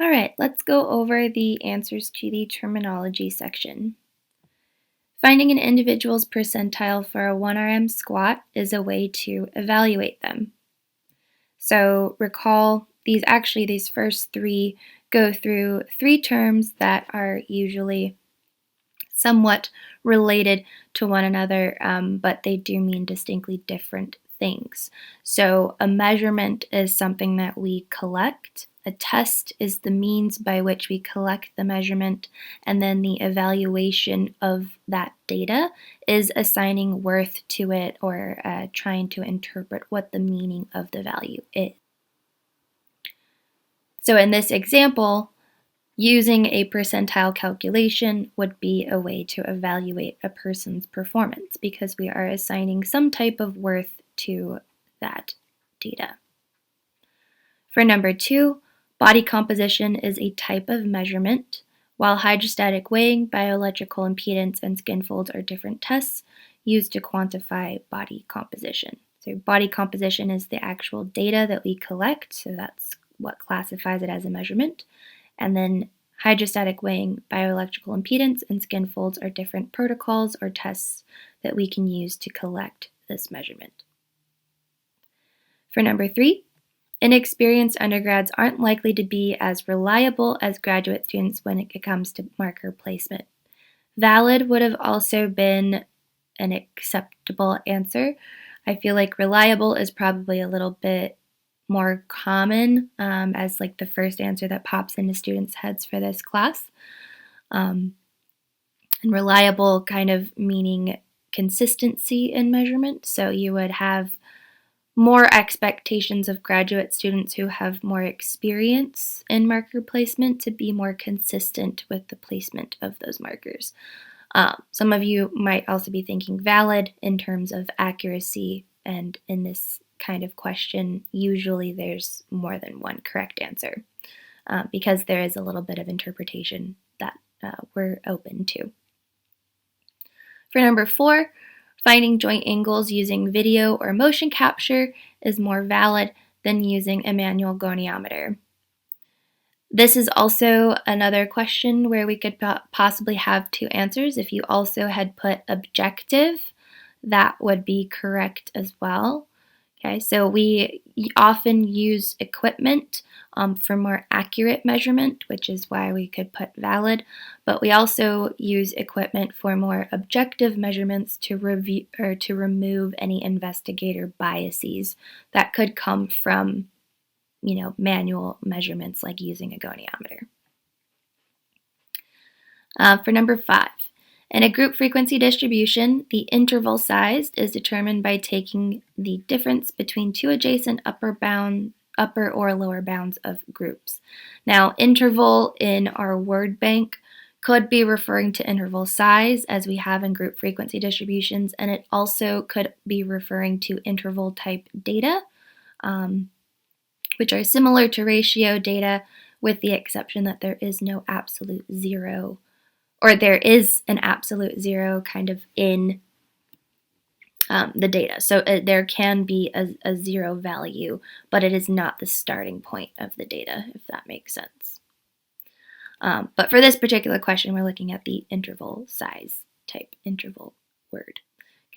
All right, let's go over the answers to the terminology section. Finding an individual's percentile for a 1RM squat is a way to evaluate them. So recall these first three go through three terms that are usually somewhat related to one another, but they do mean distinctly different things. So a measurement is something that we collect. A test is the means by which we collect the measurement, and then the evaluation of that data is assigning worth to it or trying to interpret what the meaning of the value is. So in this example, using a percentile calculation would be a way to evaluate a person's performance because we are assigning some type of worth to that data. For number 2, body composition is a type of measurement, while hydrostatic weighing, bioelectrical impedance, and skin folds are different tests used to quantify body composition. So body composition is the actual data that we collect, so that's what classifies it as a measurement. And then hydrostatic weighing, bioelectrical impedance, and skin folds are different protocols or tests that we can use to collect this measurement. For number 3, inexperienced undergrads aren't likely to be as reliable as graduate students when it comes to marker placement. Valid would have also been an acceptable answer. I feel like reliable is probably a little bit more common as like the first answer that pops into students' heads for this class. And reliable kind of meaning consistency in measurement. So you would have more expectations of graduate students who have more experience in marker placement to be more consistent with the placement of those markers. Some of you might also be thinking valid in terms of accuracy, and in this kind of question, usually there's more than one correct answer because there is a little bit of interpretation that we're open to. For number 4, finding joint angles using video or motion capture is more valid than using a manual goniometer. This is also another question where we could possibly have two answers. If you also had put objective, that would be correct as well. Okay, so we often use equipment for more accurate measurement, which is why we could put valid, but we also use equipment for more objective measurements to review or to remove any investigator biases that could come from, manual measurements like using a goniometer. For number 5, in a group frequency distribution, the interval size is determined by taking the difference between two adjacent upper or lower bounds of groups. Now, interval in our word bank could be referring to interval size as we have in group frequency distributions, and it also could be referring to interval type data, which are similar to ratio data with the exception that there is no absolute zero, or there is an absolute zero kind of in the data. So there can be a zero value, but it is not the starting point of the data, if that makes sense. But for this particular question, we're looking at the interval size type interval word.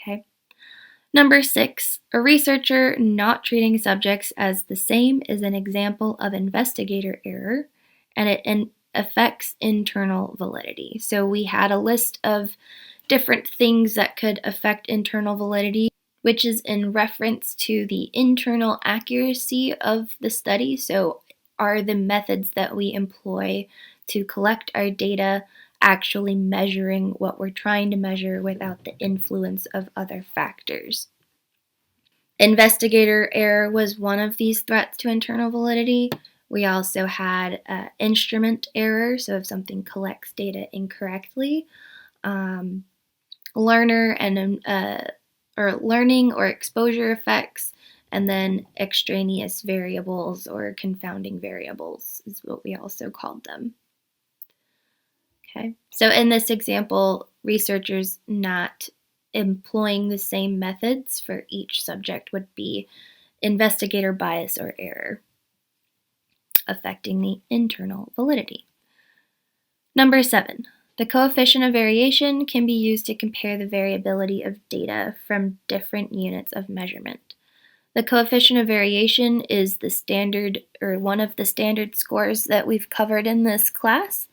Okay. Number 6, a researcher not treating subjects as the same is an example of investigator error, and it affects internal validity. So we had a list of different things that could affect internal validity, which is in reference to the internal accuracy of the study. So are the methods that we employ to collect our data actually measuring what we're trying to measure without the influence of other factors? Investigator error was one of these threats to internal validity. We also had instrument error, so if something collects data incorrectly, learning or exposure effects, and then extraneous variables or confounding variables is what we also called them. Okay, so in this example, researchers not employing the same methods for each subject would be investigator bias or error. affecting the internal validity. Number 7. The coefficient of variation can be used to compare the variability of data from different units of measurement. The coefficient of variation is the standard, or one of the standard scores that we've covered in this class,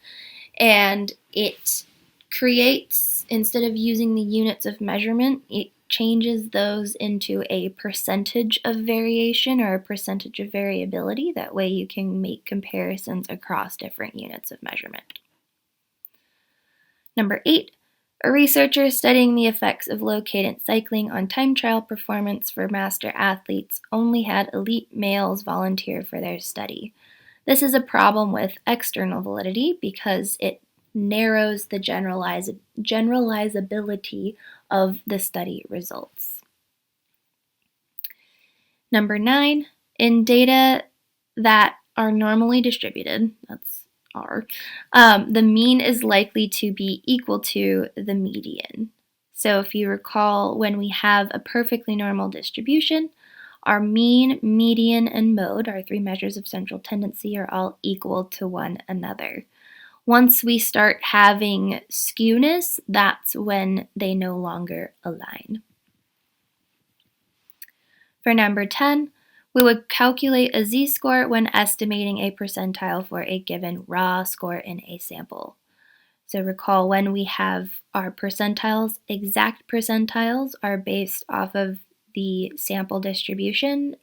and it creates, instead of using the units of measurement, it changes those into a percentage of variation or a percentage of variability. That way you can make comparisons across different units of measurement. Number 8, a researcher studying the effects of low cadence cycling on time trial performance for master athletes only had elite males volunteer for their study. This is a problem with external validity because it narrows the generalizability of the study results. Number 9, in data that are normally distributed, that's R, the mean is likely to be equal to the median. So if you recall, when we have a perfectly normal distribution, our mean, median, and mode, our 3 measures of central tendency, are all equal to one another. Once we start having skewness, that's when they no longer align. For number 10, we would calculate a z-score when estimating a percentile for a given raw score in a sample. So recall, when we have our percentiles, exact percentiles are based off of the sample distribution.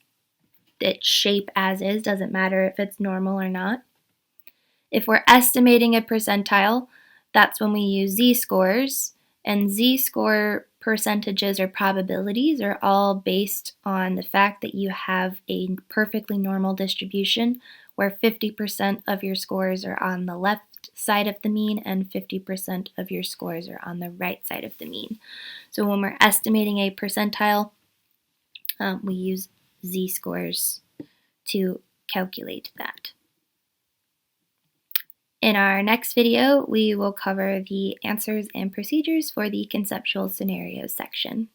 Its shape as is, doesn't matter if it's normal or not. If we're estimating a percentile, that's when we use z-scores, and z-score percentages or probabilities are all based on the fact that you have a perfectly normal distribution where 50% of your scores are on the left side of the mean and 50% of your scores are on the right side of the mean. So when we're estimating a percentile, we use z-scores to calculate that. In our next video, we will cover the answers and procedures for the conceptual scenarios section.